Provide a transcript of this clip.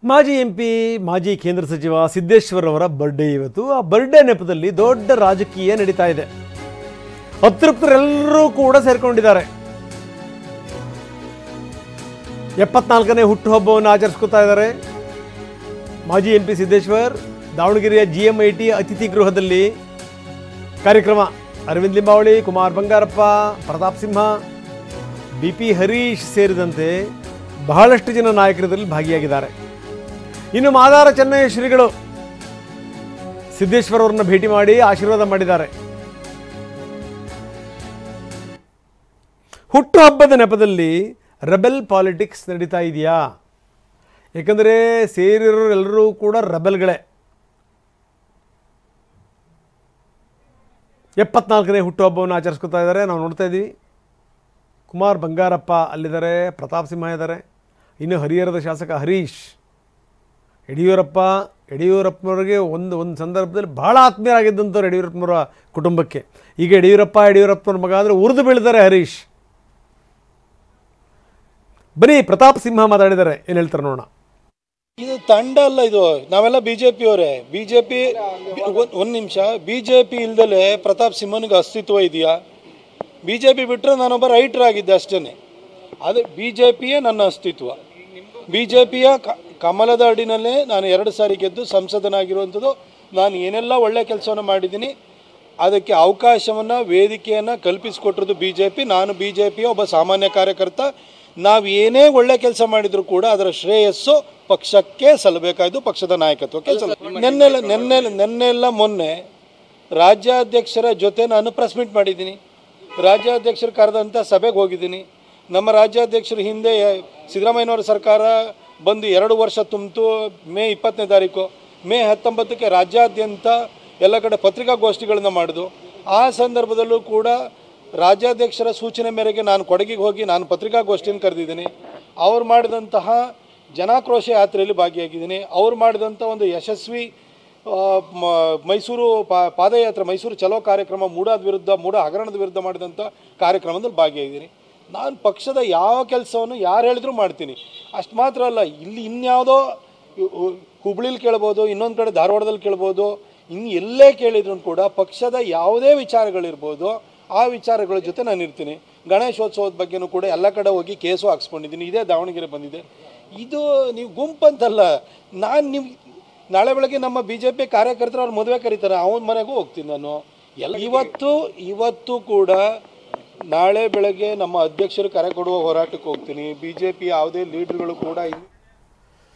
ಮಾಜಿ ಎಂಪಿ ಮಾಜಿ ಕೇಂದ್ರ ಸಚಿವ ಸಿದ್ದೇಶ್ವರ್ ಅವರ ಬರ್ಡೇ ಇವತ್ತು. ಆ ಬರ್ಡೇ ನೆಪದಲ್ಲಿ ದೊಡ್ಡ ರಾಜಕೀಯ ನಡೀತಾ ಇದೆ. ಅತೃಪ್ತರೆಲ್ಲರೂ ಕೂಡ ಸೇರ್ಕೊಂಡಿದ್ದಾರೆ. 74ನೇ ಹುಟ್ಟುಹಬ್ಬವನ್ನು ಆಚರಿಸ್ಕೊತಾ ಇದ್ದಾರೆ. ಮಾಜಿ ಎಂಪಿ ಸಿದ್ದೇಶ್ವರ್ ದಾವಣಗೆರೆಯ GMIT ಅತಿಥಿ ಗೃಹದಲ್ಲಿ ಕಾರ್ಯಕ್ರಮ. ಅರವಿಂದ್ ಲಿಂಬಾವಳಿ, ಕುಮಾರ್ ಬಂಗಾರಪ್ಪ, ಪ್ರತಾಪ್ ಸಿಂಹ, BP ಹರೀಶ್ ಸೇರಿದಂತೆ ಬಹಳಷ್ಟು ಜನ ನಾಯಕರಲ್ಲಿ ಭಾಗಿಯಾಗಿದ್ದಾರೆ. ಇನ್ನು ಮಾದಾರ ಚೆನ್ನಯ್ಯ ಶ್ರೀಗಳು ಸಿದ್ದೇಶ್ವರ್ ಅವರನ್ನು ಭೇಟಿ ಮಾಡಿ ಆಶೀರ್ವಾದ ಮಾಡಿದ್ದಾರೆ. ಹುಟ್ಟುಹಬ್ಬದ ನೆಪದಲ್ಲಿ ರೆಬೆಲ್ ಪಾಲಿಟಿಕ್ಸ್ ನಡೀತಾ ಇದೆಯಾ? ಏಕೆಂದರೆ ಸೇರಿರೋರೆಲ್ಲರೂ ಕೂಡ ರೆಬೆಲ್ಗಳೇ. 74ನೇ ಹುಟ್ಟುಹಬ್ಬವನ್ನು ಆಚರಿಸ್ಕೊತಾ ಇದ್ದಾರೆ. ನಾವು ನೋಡ್ತಾ ಇದ್ದೀವಿ. ಕುಮಾರ್ ಬಂಗಾರಪ್ಪ ಅಲ್ಲಿದ್ದಾರೆ, ಪ್ರತಾಪ್ ಸಿಂಹ ಇದ್ದಾರೆ, ಇನ್ನು ಹರಿಹರದ ಶಾಸಕ ಹರೀಶ್, ಯಡಿಯೂರಪ್ಪನವರಿಗೆ ಒಂದು ಸಂದರ್ಭದಲ್ಲಿ ಬಹಳ ಆತ್ಮೀಯರಾಗಿದ್ದಂಥವ್ರು ಯಡಿಯೂರಪ್ಪನವರ ಕುಟುಂಬಕ್ಕೆ. ಈಗ ಯಡಿಯೂರಪ್ಪನವ್ರ ಮಗ ಅಂದರೆ ಉರಿದು ಬೀಳಿದ್ದಾರೆ ಹರೀಶ್. ಬರೀ ಪ್ರತಾಪ್ ಸಿಂಹ ಮಾತಾಡಿದ್ದಾರೆ, ಏನು ಹೇಳ್ತಾರೆ ನೋಡೋಣ. ಇದು ತಂಡ ಅಲ್ಲ, ಇದು ನಾವೆಲ್ಲ ಬಿಜೆಪಿ ಅವರೇ. ಬಿಜೆಪಿ ಒಂದು ನಿಮಿಷ, ಬಿಜೆಪಿ ಇಲ್ದಲೆ ಪ್ರತಾಪ್ ಸಿಂಹನಿಗೆ ಅಸ್ತಿತ್ವ ಇದೆಯಾ? ಬಿಜೆಪಿ ಬಿಟ್ಟರೆ ನಾನೊಬ್ಬ ರೈಟರ್ ಆಗಿದ್ದೆ ಅಷ್ಟೇ. ಅದು ಬಿಜೆಪಿಯೇ ನನ್ನ ಅಸ್ತಿತ್ವ. ಬಿಜೆಪಿಯ ಕಮಲದ ಅಡಿನಲ್ಲೇ ನಾನು 2 ಸಾರಿ ಗೆದ್ದು ಸಂಸದನಾಗಿರುವಂಥದ್ದು. ನಾನು ಏನೆಲ್ಲ ಒಳ್ಳೆ ಕೆಲಸವನ್ನು ಮಾಡಿದ್ದೀನಿ, ಅದಕ್ಕೆ ಅವಕಾಶವನ್ನು, ವೇದಿಕೆಯನ್ನು ಕಲ್ಪಿಸಿಕೊಟ್ಟಿರೋದು ಬಿಜೆಪಿ. ನಾನು ಬಿಜೆಪಿಯ ಒಬ್ಬ ಸಾಮಾನ್ಯ ಕಾರ್ಯಕರ್ತ. ನಾವು ಏನೇ ಒಳ್ಳೆ ಕೆಲಸ ಮಾಡಿದರೂ ಕೂಡ ಅದರ ಶ್ರೇಯಸ್ಸು ಪಕ್ಷಕ್ಕೆ ಸಲ್ಲಬೇಕಾದ್ದು, ಪಕ್ಷದ ನಾಯಕತ್ವಕ್ಕೆ ಸಲ್ಲ. ನೆನ್ನೆಲ್ಲ ಮೊನ್ನೆ ರಾಜ್ಯಾಧ್ಯಕ್ಷರ ಜೊತೆ ನಾನು ಪ್ರೆಸ್ ಮೀಟ್ ಮಾಡಿದ್ದೀನಿ. ರಾಜ್ಯಾಧ್ಯಕ್ಷರು ಕರೆದಂಥ ಸಭೆಗೆ ಹೋಗಿದ್ದೀನಿ. ನಮ್ಮ ರಾಜ್ಯಾಧ್ಯಕ್ಷರು ಹಿಂದೆ ಸಿದ್ದರಾಮಯ್ಯನವರ ಸರ್ಕಾರ ಬಂದು 2 ವರ್ಷ ತುಂಬಿತು. ಮೇ 20ನೇ ತಾರೀಕು, ಮೇ 19ಕ್ಕೆ ರಾಜ್ಯಾದ್ಯಂತ ಎಲ್ಲ ಕಡೆ ಪತ್ರಿಕಾಗೋಷ್ಠಿಗಳನ್ನು ಮಾಡಿದ್ರು. ಆ ಸಂದರ್ಭದಲ್ಲೂ ಕೂಡ ರಾಜ್ಯಾಧ್ಯಕ್ಷರ ಸೂಚನೆ ಮೇರೆಗೆ ನಾನು ಕೊಡಗಿಗೆ ಹೋಗಿ ನಾನು ಪತ್ರಿಕಾಗೋಷ್ಠಿಯನ್ನು ಕರೆದಿದ್ದೀನಿ. ಅವ್ರು ಮಾಡಿದಂತಹ ಜನಾಕ್ರೋಶ ಯಾತ್ರೆಯಲ್ಲಿ ಭಾಗಿಯಾಗಿದ್ದೀನಿ. ಅವ್ರು ಮಾಡಿದಂಥ ಒಂದು ಯಶಸ್ವಿ ಮೈಸೂರು ಪಾದಯಾತ್ರೆ, ಮೈಸೂರು ಚಲೋ ಕಾರ್ಯಕ್ರಮ, ಮೂಡ ಹಗರಣದ ವಿರುದ್ಧ ಮಾಡಿದಂಥ ಕಾರ್ಯಕ್ರಮದಲ್ಲಿ ಭಾಗಿಯಾಗಿದ್ದೀನಿ. ನಾನು ಪಕ್ಷದ ಯಾವ ಕೆಲಸವನ್ನು ಯಾರು ಹೇಳಿದ್ರು ಮಾಡ್ತೀನಿ. ಅಷ್ಟು ಮಾತ್ರ ಅಲ್ಲ, ಇಲ್ಲಿ ಇನ್ಯಾವುದೋ ಹುಬ್ಳಿಲಿ ಕೇಳ್ಬೋದು, ಇನ್ನೊಂದು ಕಡೆ ಧಾರವಾಡದಲ್ಲಿ ಕೇಳ್ಬೋದು, ಇನ್ನು ಎಲ್ಲೇ ಕೇಳಿದ್ರು ಕೂಡ ಪಕ್ಷದ ಯಾವುದೇ ವಿಚಾರಗಳಿರ್ಬೋದು ಆ ವಿಚಾರಗಳ ಜೊತೆ ನಾನು ಇರ್ತೀನಿ. ಗಣೇಶೋತ್ಸವದ ಬಗ್ಗೆನೂ ಕೂಡ ಎಲ್ಲ ಕಡೆ ಹೋಗಿ ಕೇಸು ಹಾಕ್ಸ್ಕೊಂಡಿದ್ದೀನಿ. ಇದೇ ದಾವಣಗೆರೆ ಬಂದಿದೆ. ಇದು ನೀವು ಗುಂಪಂತಲ್ಲ. ನೀವು ನಾಳೆ ಬೆಳಗ್ಗೆ ನಮ್ಮ BJP ಕಾರ್ಯಕರ್ತರು ಅವ್ರ ಮದುವೆ ಕರೀತಾರೆ, ಅವನ ಮನೆಗೂ ಹೋಗ್ತೀನಿ ನಾನು. ಇವತ್ತು ಕೂಡ ನಾಳೆ ಬೆಳಗ್ಗೆ ನಮ್ಮ ಅಧ್ಯಕ್ಷರು ಕರೆ ಕೊಡುವ ಹೋರಾಟಕ್ಕೆ ಹೋಗ್ತೀನಿ. BJP ಯಾವುದೇ ಲೀಡರ್ಗಳು ಕೂಡ